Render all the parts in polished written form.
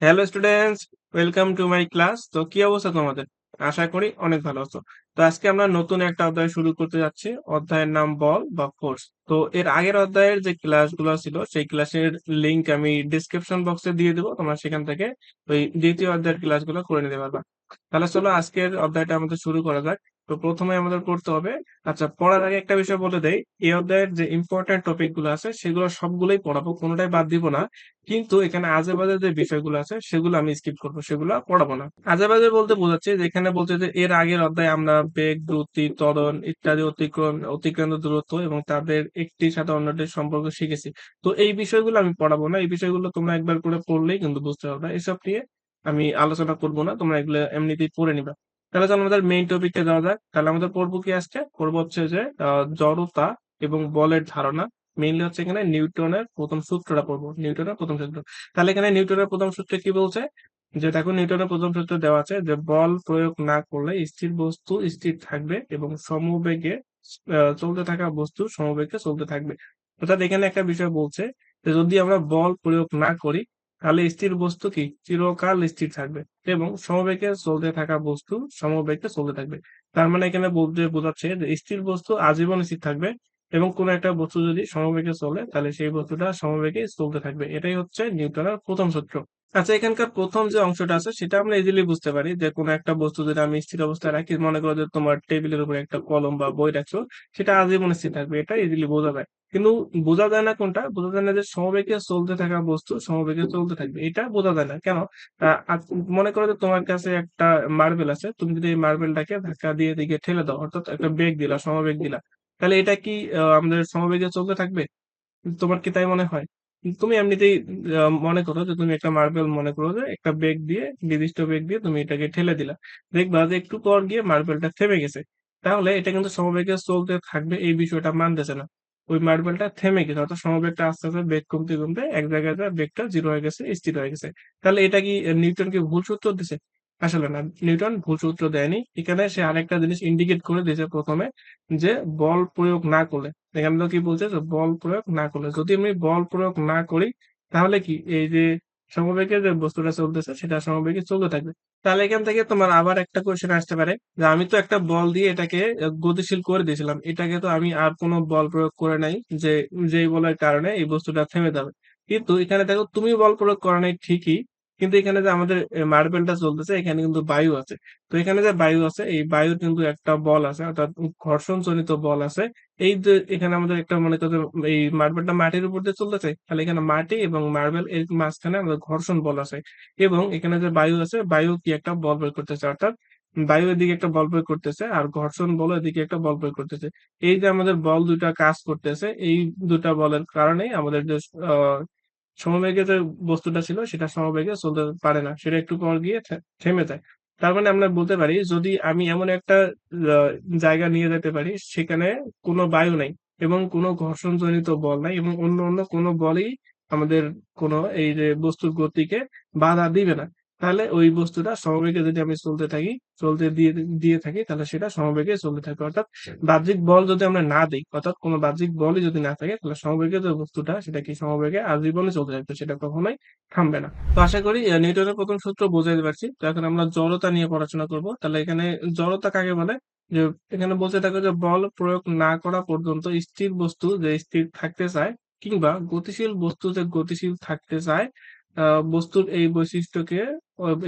Hello students, welcome to my class. তো কি অবস্থা তোমাদের? আশা করি অনেক ভালো আছো। তো আজকে আমরা নতুন একটা অধ্যায় শুরু করতে যাচ্ছি। অধ্যায়ের নাম বল বা ফোর্স। তো এর আগের অধ্যায়ের যে ক্লাসগুলো ছিল সেই ক্লাসের লিংক আমি ডিসক্রিপশন বক্সে দিয়ে দেবো, তোমরা সেখান থেকে ওই দ্বিতীয় অধ্যায়ের ক্লাসগুলো করে নিতে পারবা। তাহলে চলো আজকের অধ্যায়টা আমাদের শুরু করা যাক। তো প্রথমে আমাদের করতে হবে, আচ্ছা পড়ার আগে একটা বিষয় বলে দেই, এই অধ্যায়ের যে ইম্পর্টেন্ট টপিক গুলো আছে সেগুলো সবগুলোই পড়াবো, কোনোটাই বাদ দিব না। কিন্তু এখানে আজে বাজে যে বিষয়গুলো আছে সেগুলো আমি স্কিপ করবো, সেগুলো পড়াবো না। আজে বাজে বলতে বোঝাচ্ছে যে এখানে বলছে যে এর আগের অধ্যায়ে আমরা বেগ, দ্রুতি, ত্বরণ ইত্যাদি অতিক্রান্ত দূরত্ব এবং তাদের একটির সাথে অন্যটির সম্পর্ক শিখেছি। তো এই বিষয়গুলো আমি পড়াবো না, এই বিষয়গুলো তোমরা একবার করে পড়লেই কিন্তু বুঝতে পারবে। এসব নিয়ে আমি আলোচনা করবো না, তোমরা এগুলো এমনিতেই পড়ে নিবা। তাহলে চলো আমাদের মেইন টপিকটা যাওয়া যাক। তাহলে আমাদের পড়বো কি আজকে? পড়বো হচ্ছে যে জড়তা এবং বলের ধারণা। মেইনলি হচ্ছে এখানে নিউটনের প্রথম সূত্রটা পড়বো, নিউটনের প্রথম সূত্র। তাহলে এখানে নিউটনের প্রথম সূত্রে কি বলছে, যে দেখো নিউটনের প্রথম সূত্র দেওয়া আছে যে বল প্রয়োগ না করলে স্থির বস্তু স্থির থাকবে এবং সমবেগে চলতে থাকা বস্তু সমবেগে চলতে থাকবে। অর্থাৎ এখানে একটা বিষয় বলছে যে যদি আমরা বল প্রয়োগ না করি তাহলে স্থির বস্তু কি চিরকাল স্থির থাকবে এবং সমবেগে চলতে থাকা বস্তু সমবেগে চলতে থাকবে। তার মানে এখানে বলতে বোঝাচ্ছে যে স্থির বস্তু আজীবন স্থির থাকবে এবং কোন একটা বস্তু যদি সমবেগে চলে তাহলে সেই বস্তুটা সমবেগে চলতে থাকবে। এটাই হচ্ছে নিউটনের প্রথম সূত্র। আচ্ছা, এখানকার প্রথম যে অংশটা আছে সেটা আমরা ইজিলি বুঝতে পারি যে কোনো একটা বস্তু যদি আমি স্থির অবস্থায় রাখি, মনে করো যে তোমার টেবিলের উপরে একটা কলম বা বই রাখছো, সেটা আজীবন স্থির থাকবে, এটা ইজিলি বোঝা যায়। কিন্তু বোঝা যায় না কোনটা, বোঝা যায় না যে সমবেগে চলতে থাকা বস্তু সমবেগে চলতে থাকবে, এটা বোঝা যায় না কেন? মনে করো যে তোমার কাছে একটা মার্বেল আছে, তুমি যদি এই মার্বেলটাকে ধাক্কা দিয়ে দিকে ঠেলে দাও, অর্থাৎ একটা বেগ দিলা, সমবেগ দিলা, তাহলে এটা কি আমাদের সমবেগে চলতে থাকবে? তোমার কি তাই মনে হয়? তুমি এমনিতেই মনে করো যে তুমি একটা মার্বেল, মনে করো যে একটা বেগ দিয়ে, নির্দিষ্ট বেগ দিয়ে তুমি এটাকে ঠেলে দিলা, দেখবা যে একটু পর গিয়ে মার্বেলটা থেমে গেছে। তাহলে এটা কিন্তু সমবেগে চলতে থাকবে এই বিষয়টা মানতেছে না। ওই মার্বেলটা থেমে গেছে, অর্থাৎ সমবেগটা আস্তে আস্তে বেগ কমতে কমতে এক জায়গায় যায়, বেগটা জিরো হয়ে গেছে, স্থির হয়ে গেছে। তাহলে এটা কি নিউটন কি ভুল সূত্র দিছে? আসলে না, নিউটন ভুল সূত্র দেয়নি। এখানে সে আরেকটা জিনিস ইন্ডিকেট করে দিয়েছে প্রথমে, যে বল প্রয়োগ না করলে। এখানে তো কি বলছে যে বল প্রয়োগ না করলে, যদি আমি বল প্রয়োগ না করি তাহলে কি এই যে সমবেগে যে বস্তুটা চলতেছে সেটা সমবেগে চলতে থাকবে। তাহলে এখান থেকে তোমার আবার একটা কোয়েশ্চেন আসতে পারে যে আমি তো একটা বল দিয়ে এটাকে গতিশীল করে দিয়েছিলাম, এটাকে তো আমি আর কোনো বল প্রয়োগ করে নাই, যে যেই বলের কারণে এই বস্তুটা থেমে যাবে। কিন্তু এখানে দেখো তুমি বল প্রয়োগ করা নাই ঠিকই, কিন্তু এখানে যে আমাদের মার্বেলটা চলতেছে এখানে কিন্তু বায়ু আছে। তো এখানে যে বায়ু আছে, এই বায়ুর কিন্তু একটা বল আছে, অর্থাৎ ঘর্ষণ জনিত বল আছে। এই যে এখানে আমাদের একটা, মনে করো যে এই মার্বেলটা মাটির উপর দিয়ে চলতেছে, তাহলে এখানে মাটি এবং মার্বেল এর মাঝখানে আমাদের ঘর্ষণ বল আছে। এবং এখানে যে বায়ু আছে, বায়ু কি একটা বল প্রয়োগ করতেছে, অর্থাৎ বায়ু এদিকে একটা বল প্রয়োগ করতেছে আর ঘর্ষণ বল এদিকে একটা বল প্রয়োগ করতেছে। এই যে আমাদের বল দুইটা কাজ করতেছে, এই দুটা বলের কারণেই আমাদের যে আহ সমবেগে যে বস্তুটা ছিল সেটা সমবেগে চলতে পারে না, সেটা একটু পর গিয়ে থেমে যায়। তার মানে আমরা বলতে পারি যদি আমি এমন একটা আহ, জায়গা নিয়ে যেতে পারি সেখানে কোনো বায়ু নাই এবং কোনো ঘর্ষণজনিত বল নাই এবং অন্য অন্য কোনো বলই আমাদের কোনো এই যে বস্তুর গতিকে বাধা দিবে না, তাহলে ওই বস্তুটা সমবেগে যদি আমি চলতে থাকি, চলতে দিয়ে দিয়ে থাকি, তাহলে সেটা সমবেগে চলতে থাকবে। অর্থাৎ বাহ্যিক বল যদি আমরা না দিই, অর্থাৎ কোনো বাহ্যিক বলই যদি না থাকে, তাহলে সমবেগে যে বস্তুটা সেটা কি সমবেগে আজীবনে চলতে থাকবে, সেটা কখনোই থামবে না। তো আশা করি নিউটনের প্রথম সূত্র বোঝাতে পারছি। তো এখন আমরা জড়তা নিয়ে পড়াশোনা করব। তাহলে এখানে জড়তা কাকে বলে, যে এখানে বলতে থাকো যে বল প্রয়োগ না করা পর্যন্ত স্থির বস্তু যে স্থির থাকতে চায় কিংবা গতিশীল বস্তু যে গতিশীল থাকতে চায়, বস্তুর এই বৈশিষ্ট্যকে,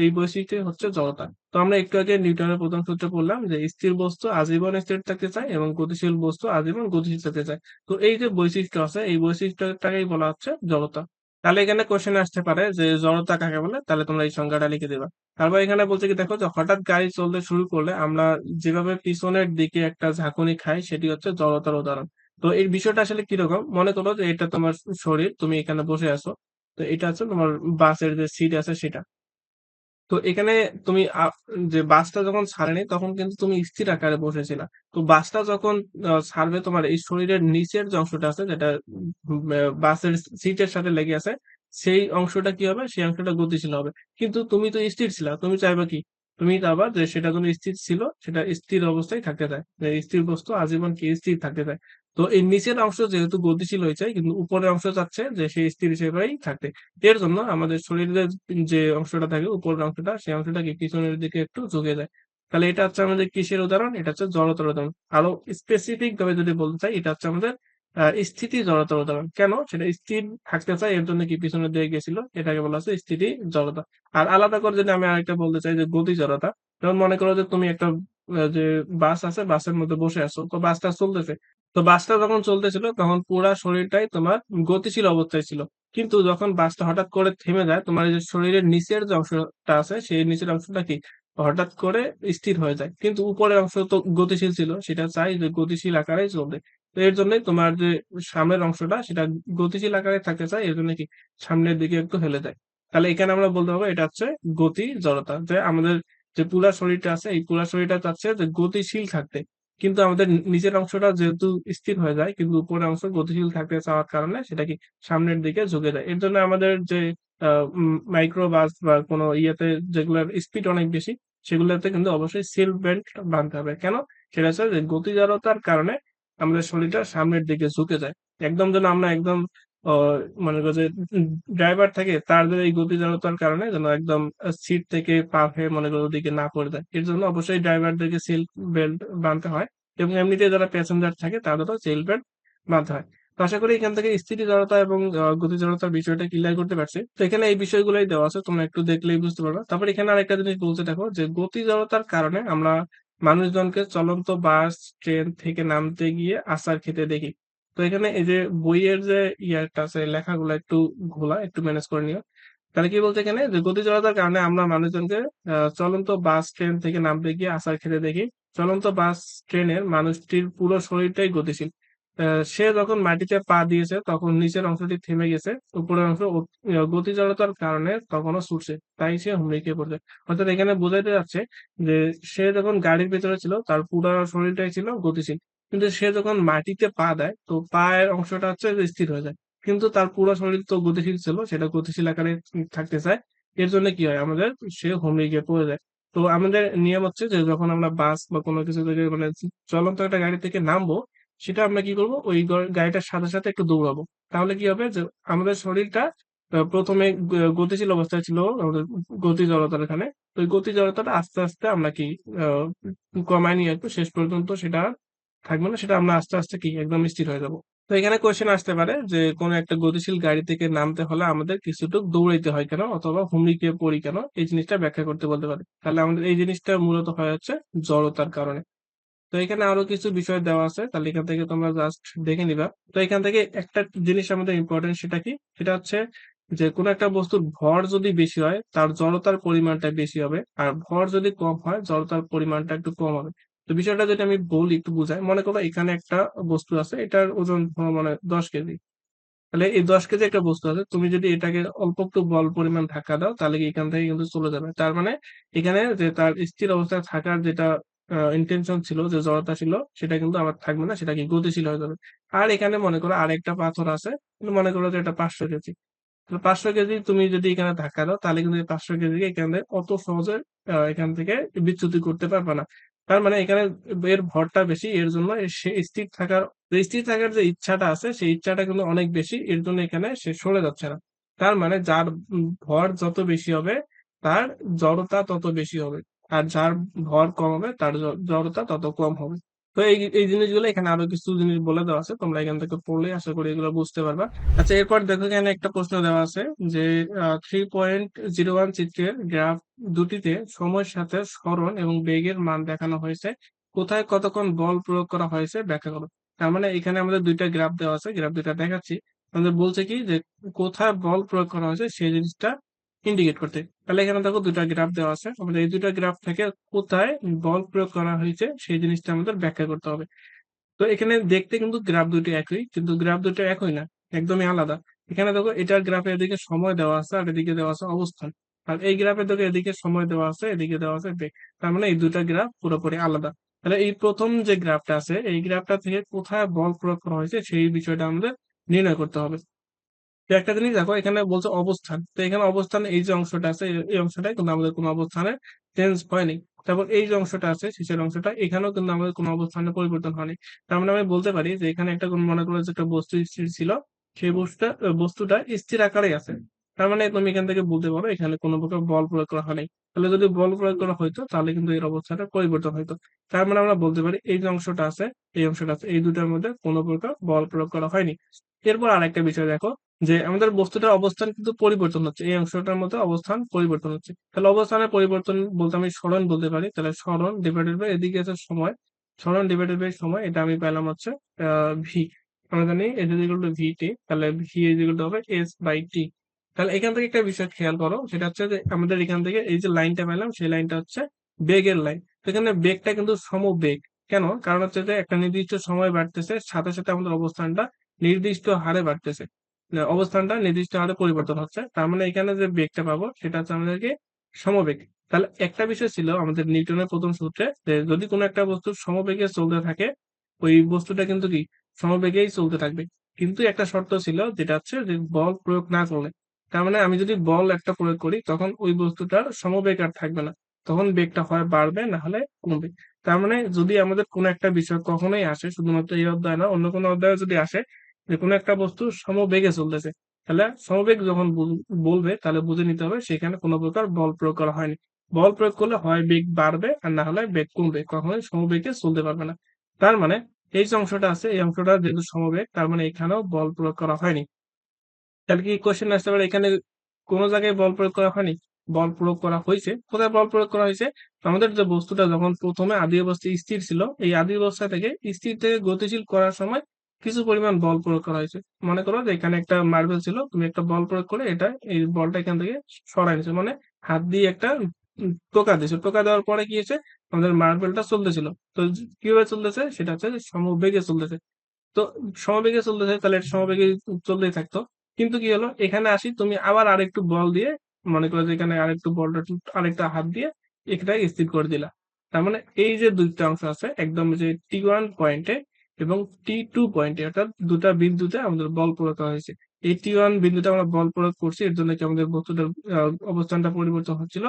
এই বৈশিষ্ট্য হচ্ছে জড়তা। তো আমরা একটু আগে নিউটনের প্রথম সূত্র পড়লাম যে স্থির বস্তু আজীবন স্থির থাকতে চায় এবং গতিশীল বস্তু আজীবন গতিশীল থাকতে চায়। তো এই যে বৈশিষ্ট্য আছে, এই বৈশিষ্ট্যটাকেই বলা হচ্ছে জড়তা। তাহলে এখানে কোশ্চেন আসতে পারে যে জড়তা কাকে বলে, তাহলে তোমরা এই সংজ্ঞাটা লিখে দিবা। তারপর এখানে বলছে কি, দেখো যে হঠাৎ গাড়ি চলতে শুরু করলে আমরা যেভাবে পিছনের দিকে একটা ঝাঁকুনি খাই সেটি হচ্ছে জড়তার উদাহরণ। তো এই বিষয়টা আসলে কিরকম, মনে করো যে এটা তোমার শরীর, তুমি এখানে বসে আছো। তো এটা হচ্ছে তোমার বাসের যে সিট আছে সেটা। তো এখানে তুমি যে বাসটা যখন ছাড়েনি তখন কিন্তু তুমি স্থির আকারে বসেছিলা। তো বাসটা যখন ছাড়বে, তোমার এই শরীরের নিচের যে অংশটা আছে যেটা বাসের সিটের সাথে লেগে আছে, সেই অংশটা কি হবে, সেই অংশটা গতিশীল হবে। কিন্তু তুমি তো স্থির ছিলা, তুমি চাইবা কি, তুমি চাইবা যে সেটা যখন স্থির ছিল সেটা স্থির অবস্থায় থাকতে চায়, যে স্থির বস্তু আজীবন কি স্থির থাকতে চায়। তো এই নিচের অংশ যেহেতু গতিশীল হয়েছে কিন্তু উপরের অংশ চাচ্ছে যে সে স্থির হিসেবেই থাকতে। এর জন্য আমাদের শরীরের যে অংশটা থাকে উপরের অংশটা সেই অংশটা কি পিছনের দিকে একটু ঝুঁকে যায়। তাহলে এটা হচ্ছে আমাদের কিসের উদাহরণ? এটা হচ্ছে জড়তার উদাহরণ। আরো স্পেসিফিক ভাবে যদি বলতে চাই এটা হচ্ছে আমাদের স্থিতি জড়তার উদাহরণ। কেন? সেটা স্থির থাকতে চায় এর জন্য কি পিছনের দিকে গেছিল, এটাকে বলা হচ্ছে স্থিতি জড়তা। আর আলাদা করে যদি আমি আরেকটা বলতে চাই যে গতি জড়তা, যেমন মনে করো যে তুমি একটা যে বাস আছে, বাসের মধ্যে বসে আছো, তো বাসটা চলতেছে। তো বাসটা যখন চলতেছিল তখন পুরা শরীরটাই তোমার গতিশীল অবস্থায় ছিল। কিন্তু যখন বাসটা হঠাৎ করে থেমে যায়, তোমার এই যে শরীরের নিচের যে অংশটা আছে সেই নিচের অংশটা কি হঠাৎ করে স্থির হয়ে যায়। কিন্তু উপরের অংশ তো গতিশীল ছিল, সেটা চাই যে গতিশীল আকারে চলবে। তো এর জন্যই তোমার যে সামনের অংশটা সেটা গতিশীল আকারে থাকতে চায়, এর জন্য কি সামনের দিকে একটু হেলে যায়। তাহলে এখানে আমরা বলতে পারবো এটা হচ্ছে গতি জড়তা, যে আমাদের যে পুরা শরীরটা আছে এই পুরা শরীরটা চাচ্ছে যে গতিশীল থাকতে, কিন্তু আমাদের নিচের অংশটা যেহেতু স্থির হয়ে যায় কিন্তু উপরের অংশ গতিশীল থাকতে চাওয়ার কারণে সেটা কি সামনের দিকে ঝুঁকে যায়। এর জন্য আমাদের যে মাইক্রো বাস বা কোনো ইয়েতে যেগুলোর স্পিড অনেক বেশি সেগুলোতে কিন্তু অবশ্যই সিট বেল্ট বাঁধতে হবে। কেন? সেটা হচ্ছে যে গতি জড়তার কারণে আমাদের শরীরটা সামনের দিকে ঝুঁকে যায়। একদম যেন আমরা একদম মনে করো যে ড্রাইভার থাকে তার যে এই গতি জড়তার কারণে যেন একদম সিট থেকে পা হয়ে মনে করো ওদিকে না পড়ে যায়। এর জন্য অবশ্যই ড্রাইভারদেরকে সিট বেল্ট বাঁধতে হয় এবং এমনিতে যারা প্যাসেঞ্জার থাকে তাদেরও সিট বেল্ট বাঁধতে হয়। তো আশা করি এখান থেকে স্থিতি জড়তা এবং গতি জড়তার বিষয়টা ক্লিয়ার করতে পারছি। তো এখানে এই বিষয়গুলোই দেওয়া আছে, তোমরা একটু দেখলেই বুঝতে পারবে। তারপর এখানে আরেকটা জিনিস বলতে দেখো যে গতি জড়তার কারণে আমরা মানুষজনকে চলন্ত বাস ট্রেন থেকে নামতে গিয়ে আছাড় খেতে দেখি। তো এখানে এই যে বইয়ের যে ইয়াটা আছে লেখাগুলো একটু ঘোলা, একটু ম্যানেজ করে নিও। তাহলে কি বলতে এখানে যে গতি জড়তার কারণে আমরা মানুষজনকে চলন্ত বাস ট্রেন থেকে নামতে গিয়ে আছাড় খেতে দেখি। চলন্ত বাস ট্রেনের মানুষটির পুরো শরীরটাই গতিশীল। সে যখন মাটিতে পা দিয়েছে তখন নিচের অংশটি থেমে গেছে, উপরের অংশ গতি জড়তার কারণে তখনও ছুটছে, তাই সে হুমড়ি খেয়ে পড়ছে। অর্থাৎ এখানে বোঝাতে যাচ্ছে যে সে যখন গাড়ির ভেতরে ছিল তার পুরো শরীরটাই ছিল গতিশীল, কিন্তু সে যখন মাটিতে পা দেয় তো পায়ের অংশটা হচ্ছে যে স্থির হয়ে যায়। কিন্তু তার পুরো শরীর তো গতিশীল ছিল, সেটা গতিশীল আকারে থাকতে চায়। এর জন্য কি হয় আমাদের, সে হুমড়ি গিয়ে পড়ে যায়। তো আমাদের নিয়ম হচ্ছে যে যখন আমরা বাস বা কোনো কিছু থেকে মানে চলন্ত একটা গাড়ি থেকে নামবো, সেটা আমরা কি করব ওই গাড়িটার সাথে সাথে একটু দৌড়াবো। তাহলে কি হবে যে আমাদের শরীরটা প্রথমে গতিশীল অবস্থায় ছিল আমাদের গতি জড়তার এখানে, তো ওই গতি জড়তাটা আস্তে আস্তে আমরা কি আহ কমায় নিয়ে একটু শেষ পর্যন্ত সেটা আর থাকবে না, সেটা আমরা আস্তে আস্তে কি একদম স্থির হয়ে যাব। তো এখানে কোয়েশ্চেন আসতে পারে যে কোন একটা গতিশীল গাড়ি থেকে নামতে হলে আমাদের কিছুটুক দৌড়াইতে হয় কেন অথবা হুমড়ি খেয়ে পড়ি কেন, এই জিনিসটা ব্যাখ্যা করতে বলতে পারে। তাহলে আমাদের এই জিনিসটা মূলত হয় হচ্ছে জড়তার কারণে। তো এখানে আরো কিছু বিষয় দেওয়া আছে, তাহলে এখান থেকে তোমরা জাস্ট দেখে নিবা। তো এখান থেকে একটা জিনিস আমাদের ইম্পর্টেন্ট, সেটা কি? সেটা হচ্ছে যে কোনো একটা বস্তুর ভর যদি বেশি হয় তার জড়তার পরিমাণটা বেশি হবে, আর ভর যদি কম হয় জড়তার পরিমাণটা একটু কম হবে। তো বিষয়টা যদি আমি বলি একটু বুঝাই, মনে করো এখানে একটা বস্তু আছে, এটার ওজন মানে 10 কেজি। তাহলে এই 10 কেজি একটা বস্তু আছে, তুমি যদি এটাকে অল্প একটু বল পরিমাণ ধাক্কা দাও তাহলে কি এখান থেকে কিন্তু চলে যাবে। তার মানে এখানে যে তার স্থির অবস্থায় থাকার যেটা ইন্টেনশন ছিল, যে জড়তা ছিল, সেটা কিন্তু আবার থাকবে না, সেটা কি গতিশীল হয়ে যাবে। আর এখানে মনে করো আরেকটা পাথর আছে, কিন্তু মনে করো যে এটা 500 কেজি। তো 500 কেজি তুমি যদি এখানে ধাক্কা দাও তাহলে কিন্তু এই 500 কেজি এখানে অত সহজে এখান থেকে বিচ্যুতি করতে পারবে না। তার মানে এখানে এর ভরটা বেশি, এর জন্য সে স্থির থাকার যে ইচ্ছাটা আছে সেই ইচ্ছাটা কিন্তু অনেক বেশি, এর জন্য এখানে সে সরে যাচ্ছে না। তার মানে যার ভর যত বেশি হবে তার জড়তা তত বেশি হবে, আর যার ভর কম হবে তার জড়তা তত কম হবে। তো এই এই জিনিসগুলো এখানে আরো কিছু জিনিস বলে দেওয়া আছে, তোমরা এখান থেকে পড়লে আশা করি এগুলো বুঝতে পারবা। আচ্ছা, এরপর দেখো এখানে একটা প্রশ্ন দেওয়া আছে যে 3.01 চিত্রের গ্রাফ দুটিতে সময়ের সাথে সরণ এবং বেগের মান দেখানো হয়েছে, কোথায় কতক্ষণ বল প্রয়োগ করা হয়েছে ব্যাখ্যা করো। তার মানে এখানে আমাদের দুইটা গ্রাফ দেওয়া আছে, গ্রাফ দুইটা দেখাচ্ছি। আমাদের বলছে কি যে কোথায় বল প্রয়োগ করা হয়েছে সেই জিনিসটা ইন্ডিকেট করতে। তাহলে এখানে দেখো দুইটা গ্রাফ দেওয়া আছে, আমাদের এই দুইটা গ্রাফ থেকে কোথায় বল প্রয়োগ করা হয়েছে সেই জিনিসটা আমাদের ব্যাখ্যা করতে হবে। তো এখানে দেখতে কিন্তু গ্রাফ দুটো একই, কিন্তু গ্রাফ দুটো একই না, একদমই আলাদা। এখানে দেখো এটার গ্রাফে এদিকে সময় দেওয়া আছে আর এদিকে দেওয়া আছে অবস্থান। আর এই গ্রাফে দেখো এদিকে সময় দেওয়া আছে, এদিকে দেওয়া আছে বেগ। তার মানে এই দুটা গ্রাফ পুরোপুরি আলাদা। তাহলে এই প্রথম যে গ্রাফটা আছে এই গ্রাফটা থেকে কোথায় বল প্রয়োগ করা হয়েছে সেই বিষয়টা আমাদের নির্ণয় করতে হবে। তো একটা জিনিস দেখো এখানে বলছে অবস্থান, তো এখানে অবস্থান এই যে অংশটা আছে এই অংশটাই কিন্তু আমাদের কোনো অবস্থানে চেঞ্জ হয়নি। তারপর এই যে অংশটা আছে শেষের অংশটা এখানেও কিন্তু আমাদের কোনো অবস্থানের পরিবর্তন হয়নি। তার মানে আমি বলতে পারি যে এখানে একটা মনে করো যে একটা বস্তু স্থির ছিল, সেই বস্তুটা স্থির আকারেই আছে। তার মানে তুমি এখান থেকে বলতে পারো এখানে কোনো প্রকার বল প্রয়োগ করা হয়নি। তাহলে যদি বল প্রয়োগ করা হইতো তাহলে কিন্তু এর অবস্থাটা পরিবর্তন হইতো। তার মানে আমরা বলতে পারি এই যে অংশটা আছে, এই অংশটা আছে, এই দুটার মধ্যে কোনো প্রকার বল প্রয়োগ করা হয়নি। এরপর আরেকটা বিষয় দেখো যে আমাদের বস্তুটার অবস্থান কিন্তু পরিবর্তন হচ্ছে, এই অংশটার মধ্যে অবস্থান পরিবর্তন হচ্ছে। তাহলে অবস্থানের পরিবর্তন বলতে আমি সরণ বলতে পারি। তাহলে সরণ ডিভাইডেড বাই এদিকে আছে সময়, সরণ ডিভাইডেড বাই সময়, এটা আমি পেলাম হচ্ছে ভি। আমরা জানি এস ইজ ইকুয়াল টু ভিটি, তাহলে ভি ইজ ইকুয়াল টু হবে এস বাই টি। তাহলে এখান থেকে একটা বিষয় খেয়াল করো, সেটা হচ্ছে যে আমাদের এখান থেকে এই যে লাইনটা পেলাম সেই লাইনটা হচ্ছে বেগের লাইন। তো এখানে বেগটা কিন্তু সমবেগ। কেন? কারণ হচ্ছে যে একটা নির্দিষ্ট সময় বাড়তেছে, সাথে সাথে আমাদের অবস্থানটা নির্দিষ্ট হারে বাড়তেছে। অবস্থানটা নির্দিষ্ট হারে পরিবর্তন হচ্ছে। তার মানে এখানে যে বেগটা পাবো সেটা হচ্ছে আমাদেরকে সমবেগ। তাহলে একটা বিষয় ছিল আমাদের নিউটনের প্রথম সূত্রে যে যদি কোনো একটা বস্তু সমবেগে চলতে থাকে ওই বস্তুটা কিন্তু কি সমবেগেই চলতে থাকবে। কিন্তু একটা শর্ত ছিল যেটা হচ্ছে যে বল প্রয়োগ না করলে। তার মানে আমি যদি বল একটা প্রয়োগ করি তখন ওই বস্তুটার সমবেগ আর থাকবে না, তখন বেগটা হয় বাড়বে না হলে কমবে। তার মানে যদি আমাদের কোনো একটা বিষয় কখনোই আসে, শুধুমাত্র এই অধ্যায় না অন্য কোনো অধ্যায়ে যদি আসে যে কোনো একটা বস্তু সমবেগে চলতেছে, তাহলে সমবেগ যখন বলবে তাহলে বুঝে নিতে হবে সেখানে কোনো প্রকার বল প্রয়োগ করা হয়নি। বল প্রয়োগ করলে হয় বেগ বাড়বে আর না হলে বেগ কমবে, কখনোই সমবেগে চলতে পারবে না। তার মানে এই যে অংশটা আছে এই অংশটা যেহেতু সমবেগ তার মানে এখানেও বল প্রয়োগ করা হয়নি। তাহলে কি কোশ্চেন আসতে পারে এখানে কোন জায়গায় বল প্রয়োগ করা হয়নি? বল প্রয়োগ করা হয়েছে। কোথায় বল প্রয়োগ করা হয়েছে? আমাদের যে বস্তুটা যখন প্রথমে আদি অবস্থায় স্থির ছিল, এই আদি অবস্থা থেকে স্থির থেকে গতিশীল করার সময় কিছু পরিমাণ বল প্রয়োগ করা হয়েছে। মনে করো যে এখানে একটা মার্বেল ছিল, তুমি একটা বল প্রয়োগ করে এটা এই বলটা এখান থেকে সরাই নিছো, মানে হাত দিয়ে একটা টোকা দিয়েছো। টোকা দেওয়ার পরে কি হয়েছে? আমাদের মার্বেলটা চলতেছিল। তো কিভাবে চলতেছে? সেটা হচ্ছে যে সমবেগে চলতেছে। তো সমবেগে চলতেছে তাহলে এটা সমবেগে চলতেই থাকতো। কিন্তু কি হলো এখানে আসি তুমি আবার আরেকটু বল দিয়ে মনে করো যে এখানে আরেকটু বলটা আরেকটা হাত দিয়ে এটাকে স্থির করে দিলা। তার মানে এই যে দুইটা অংশ আছে একদম যে T1 পয়েন্টে এবং T2 পয়েন্টে, অর্থাৎ দুটা বিন্দুতে আমাদের বল প্রয়োগ করা হয়েছে। এই T1 বিন্দুতে আমরা বল প্রয়োগ করছি, এর জন্য কি আমাদের বস্তুটার অবস্থানটা পরিবর্তন হচ্ছিল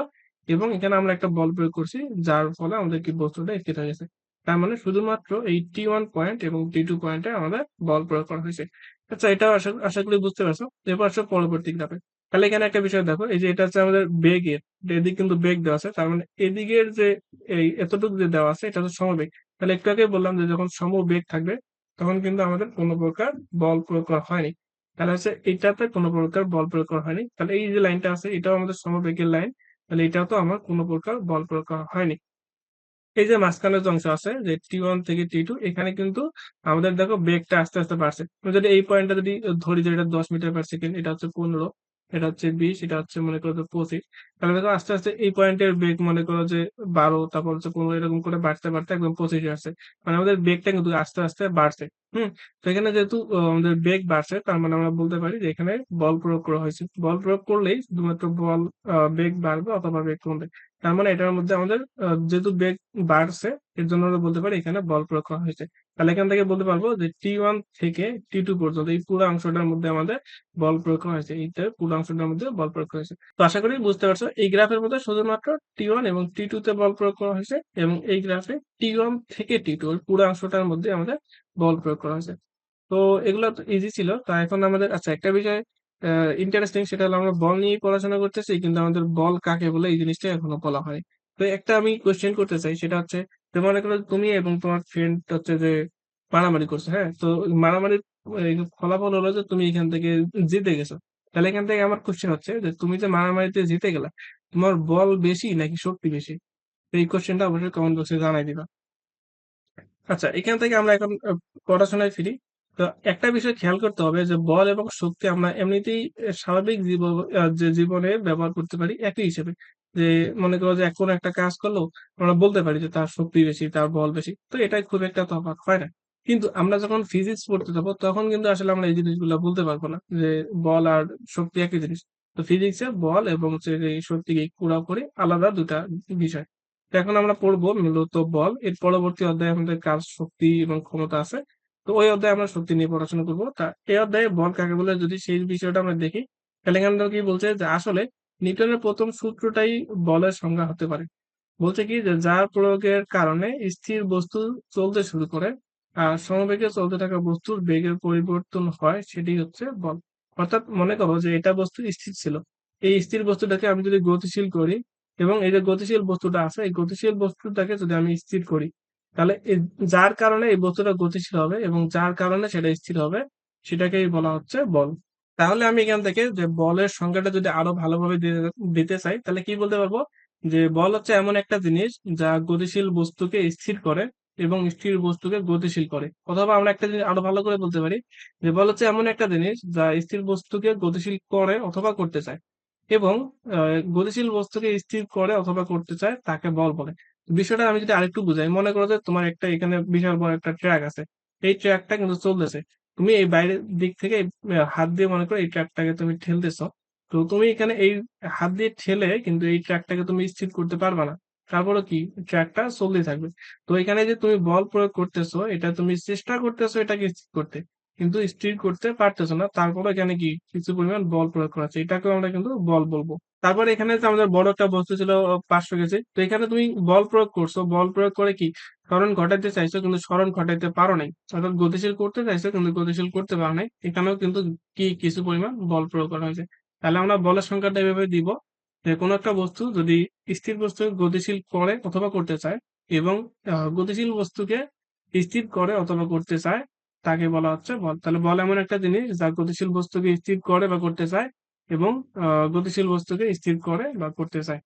এবং এখানে আমরা একটা বল প্রয়োগ করছি যার ফলে আমাদের কি বস্তুটা স্থির হয়ে গেছে। তার মানে শুধুমাত্র এই T1 পয়েন্ট এবং T2 পয়েন্টে আমাদের বল প্রয়োগ করা হয়েছে। আচ্ছা, এটাও আশা আশা করি বুঝতে পারছো। এরপর আসো পরবর্তী গ্রাফে। তাহলে এখানে একটা বিষয় দেখো, এই যে এটা হচ্ছে আমাদের বেগের, এদিক কিন্তু বেগ দেওয়া আছে। তার মানে এদিকের যে এই এতটুকু যে দেওয়া আছে এটা হচ্ছে সমবেগ। তাহলে একটু আগে বললাম যে যখন সমবেগ থাকবে তখন কিন্তু আমাদের কোনো প্রকার বল প্রয়োগ করা হয়নি। তাহলে হচ্ছে এটাতে কোনো প্রকার বল প্রয়োগ করা হয়নি। তাহলে এই যে লাইনটা আছে এটাও আমাদের সমবেগের লাইন। তাহলে এটাও তো আমার কোনো প্রকার বল প্রয়োগ করা হয়নি। এই যে মাঝখানে যে অংশ আছে যে T1 থেকে T2 এখানে কিন্তু আমাদের দেখো বেগটা আস্তে আস্তে বাড়ছে। আমি যদি এই পয়েন্টটা যদি ধরি যে এটা 10 মিটার/সেকেন্ড, এটা হচ্ছে 15, এটা হচ্ছে 20, এটা হচ্ছে মনে করো যে 25, তাহলে দেখো আস্তে আস্তে এই পয়েন্টের বেগ মনে করো যে 12, তারপর হচ্ছে 15, এরকম করে বাড়তে বাড়তে একদম 25 আসছে। মানে আমাদের বেগটা কিন্তু আস্তে আস্তে বাড়ছে। হুম। তো এখানে যেহেতু আমাদের বেগ বাড়ছে তার মানে আমরা বলতে পারি যে এখানে বল প্রয়োগ করা হয়েছে। বল প্রয়োগ করলেই শুধুমাত্র বেগ বাড়বে অথবা বেগ কমবে। তার মানে এটার মধ্যে আমাদের যেহেতু বেগ বাড়ছে এর জন্য আমরা বলতে পারি এখানে বল প্রয়োগ করা হয়েছে। তাহলে এখান থেকে বলতে পারবো যে T1 থেকে T2 পর্যন্ত এই পুরো অংশটার মধ্যে আমাদের বল প্রয়োগ করা হয়েছে, এইটা পুরো অংশটার মধ্যে বল প্রয়োগ করা হয়েছে। তো আশা করি বুঝতে পারছো এই গ্রাফের মধ্যে শুধুমাত্র T1 এবং T2 তে বল প্রয়োগ করা হয়েছে এবং এই গ্রাফে T1 থেকে T2 ওই পুরো অংশটার মধ্যে আমাদের বল প্রয়োগ করা হয়েছে। তো এগুলো তো ইজি ছিল। তা এখন আমাদের আচ্ছা একটা বিষয় ইন্টারেস্টিং, সেটা হলো আমরা বল নিয়ে পড়াশোনা করতেছি কিন্তু আমাদের বল কাকে বলে এই জিনিসটা এখনো বলা হয়। তো একটা আমি কোশ্চেন করতে চাই, সেটা হচ্ছে যে মনে করো তুমি এবং তোমার ফ্রেন্ড হচ্ছে যে মারামারি করছো, হ্যাঁ? তো মারামারির ফলাফল হলো যে তুমি এখান থেকে জিতে গেছো। তাহলে এখান থেকে আমার কোশ্চেন হচ্ছে যে তুমি যে মারামারিতে জিতে গেলা, তোমার বল বেশি নাকি শক্তি বেশি? তো এই কোশ্চেনটা অবশ্যই কমেন্ট বক্সে জানাই দিবা। আচ্ছা, এখান থেকে আমরা এখন পড়াশোনায় ফিরি। তো একটা বিষয় খেয়াল করতে হবে যে বল এবং শক্তি আমরা এমনিতেই স্বাভাবিক যে জীবনে ব্যবহার করতে পারি একই হিসেবে। যে মনে করো যে কোনো একটা কাজ করলো আমরা বলতে পারি যে তার শক্তি বেশি, তার বল বেশি। তো এটাই খুব একটা তফাৎ হয় না। কিন্তু আমরা যখন ফিজিক্স পড়তে যাবো তখন কিন্তু আসলে আমরা এই জিনিসগুলো বলতে পারবো না যে বল আর শক্তি একই জিনিস। তো ফিজিক্সে বল এবং হচ্ছে যে শক্তি পুরোপুরি আলাদা দুটা বিষয়। তো এখন আমরা পড়বো মূলত বল, এর পরবর্তী অধ্যায়ে আমাদের কাজ, শক্তি এবং ক্ষমতা আছে। তো ওই অধ্যায়ে আমরা শক্তি নিয়ে পড়াশোনা করবো। তা এই অধ্যায়ে বল কাকে বলে যদি সেই বিষয়টা আমরা দেখি, তাহলে এখানে কি বলছে যে আসলে নিউটনের প্রথম সূত্রটাই বলের সংজ্ঞা হতে পারে। বলছে কি যে যার প্রয়োগের কারণে স্থির বস্তু চলতে শুরু করে আর সমবেগে চলতে থাকা বস্তুর বেগের পরিবর্তন হয় সেটি হচ্ছে বল। অর্থাৎ মনে করো যে এটা বস্তু স্থির ছিল, এই স্থির বস্তুটাকে আমি যদি গতিশীল করি এবং এই যে গতিশীল বস্তুটা আছে এই গতিশীল বস্তুটাকে যদি আমি স্থির করি, তাহলে যার কারণে এই বস্তুটা গতিশীল হবে এবং যার কারণে সেটা স্থির হবে সেটাকেই বলা হচ্ছে বল। তাহলে আমি এখান থেকে যে বলের সংজ্ঞাটা যদি আরো ভালোভাবে দিতে চাই তাহলে কি বলতে পারবো, যে বল হচ্ছে এমন একটা জিনিস যা গতিশীল বস্তুকে স্থির করে এবং স্থির বস্তুকে গতিশীল করে। অথবা আমরা একটা জিনিস আরো ভালো করে বলতে পারি যে বল হচ্ছে এমন একটা জিনিস যা স্থির বস্তুকে গতিশীল করে অথবা করতে চায় এবং গতিশীল বস্তুকে স্থির করে অথবা করতে চায় তাকে বল বলে। বিষয়টা আমি যদি আরেকটু বুঝাই, মনে করো যে তোমার একটা এখানে বিশাল বড় একটা ট্র্যাক আছে, এই ট্র্যাকটা কিন্তু চলতেছে, তুমি এই বাইরের দিক থেকে হাত দিয়ে মনে করো এই ট্র্যাকটাকে তুমি ঠেলতেছো। তো তুমি এখানে এই হাত দিয়ে ঠেলে কিন্তু এই ট্র্যাকটাকে তুমি স্থির করতে পারবে না, তারপরে কি ট্র্যাকটা চলতেই থাকবে। তো এখানে যে তুমি বল প্রয়োগ করতেছো এটা তুমি চেষ্টা করতেছো এটাকে স্থির করতে, কিন্তু স্থির করতে পারতেছো না, তারপরে এখানে কি কিছু পরিমাণ বল প্রয়োগ করা আছে, এটাকে আমরা কিন্তু বল বলবো। তারপরে এখানে যে আমাদের বড় একটা বস্তু ছিল 500 কেজি, তো এখানে তুমি বল প্রয়োগ করছো, বল প্রয়োগ করে কি ত্বরণ ঘটাইতে চাইছো কিন্তু ত্বরণ ঘটাইতে পারো নাই, অর্থাৎ গতিশীল করতে চাইছো কিন্তু গতিশীল করতে পারো নাই, এখানেও কিন্তু কি কিছু পরিমাণ বল প্রয়োগ করা হয়েছে। তাহলে আমরা বলের সংখ্যাটা এভাবে দিব যে কোনো একটা বস্তু যদি স্থির বস্তুকে গতিশীল করে অথবা করতে চায় এবং গতিশীল বস্তুকে স্থির করে অথবা করতে চায় তাকে বলা হচ্ছে বল। তাহলে বল এমন একটা জিনিস যা গতিশীল বস্তুকে স্থির করে বা করতে চায় এবং গতিশীল বস্তুকে স্থির করে বা করতে চায়।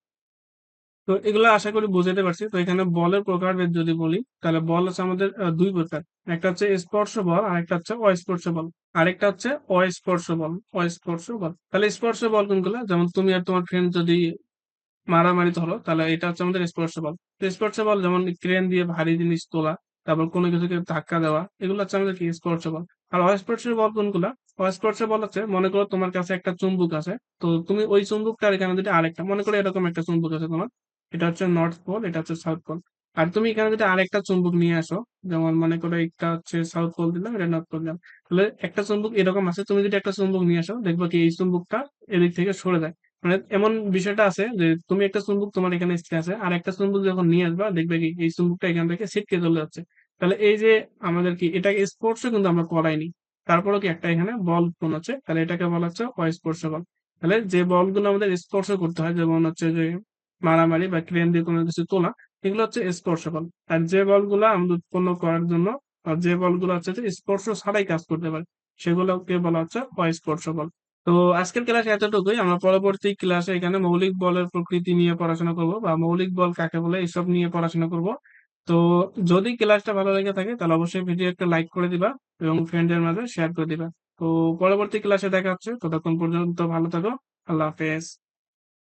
তো এগুলো আশা করি বুঝাতে পারছি। তো এখানে বলের প্রকারভেদ যদি বলি তাহলে বল হচ্ছে আমাদের দুই প্রকার, একটা হচ্ছে স্পর্শ বল আর একটা হচ্ছে অস্পর্শ বল। আরেকটা হচ্ছে অস্পর্শ বল, অস্পর্শ বল। তাহলে স্পর্শ বল কোনগুলো, যেমন তুমি আর তোমার ফ্রেন্ড যদি মারামারি ধরো তাহলে এটা হচ্ছে আমাদের স্পর্শ বল। তো স্পর্শ বল যেমন ক্রেন দিয়ে ভারী জিনিস তোলা, তারপর কোনো কিছুকে ধাক্কা দেওয়া, এগুলো হচ্ছে আমাদের কি স্পর্শ বল। আর অস্পর্শ বল কোনগুলা, অস্পর্শ বল হচ্ছে মনে করো তোমার কাছে একটা চুম্বক আছে, তো তুমি ওই চুম্বকটার এখানে যদি আরেকটা মনে করো এরকম একটা চুম্বক আছে তোমার, এটা হচ্ছে নর্থ পোল এটা হচ্ছে সাউথ পোল, আর তুমি এখানে যদি আরেকটা চুম্বক নিয়ে আসো, যেমন মনে করো একটা হচ্ছে সাউথ পোল দিলাম এটা নর্থ পোল দিলাম, তাহলে একটা চুম্বক এরকম আছে, তুমি যদি একটা চুম্বক নিয়ে আসো দেখবে কি এই চুম্বকটা এদিক থেকে সরে যায়। মানে এমন বিষয়টা আছে যে তুমি একটা চুম্বক তোমার এখানে স্থির আছে আর একটা চুম্বক যখন নিয়ে আসবা দেখবে কি এই চুম্বকটা এখান থেকে ছিটকে চলে যাচ্ছে। তাহলে এই যে আমাদের কি এটা স্পর্শ কিন্তু আমরা করাইনি, তারপরেও কি একটা এখানে বল কোন আছে, তাহলে এটাকে বলা হচ্ছে অস্পর্শ বল। তাহলে যে বলগুলো আমাদের স্পর্শ করতে হয় যেমন হচ্ছে যে মারামারি বা ক্রেন দিয়ে কোনো কিছু তোলা, এগুলো হচ্ছে স্পর্শ বল। আর যে বলগুলো আমাদের উৎপন্ন করার জন্য আর যে বলগুলো হচ্ছে যে স্পর্শ ছাড়াই কাজ করতে পারে সেগুলোকে বলা হচ্ছে অস্পর্শ বল। তো আজকের ক্লাসে এতটুকুই, আমরা পরবর্তী ক্লাসে এখানে মৌলিক বলের প্রকৃতি নিয়ে পড়াশোনা করব বা মৌলিক বল কাকে বলে এসব নিয়ে পড়াশোনা করব। তো যদি ক্লাসটা ভালো লেগে থাকে তাহলে অবশ্যই ভিডিও একটা লাইক করে দিবা এবং ফ্রেন্ডদের মাঝে শেয়ার করে দিবা। তো পরবর্তী ক্লাসে দেখা হচ্ছে, ততক্ষণ পর্যন্ত ভালো থাকো। আল্লাহ হাফেজ।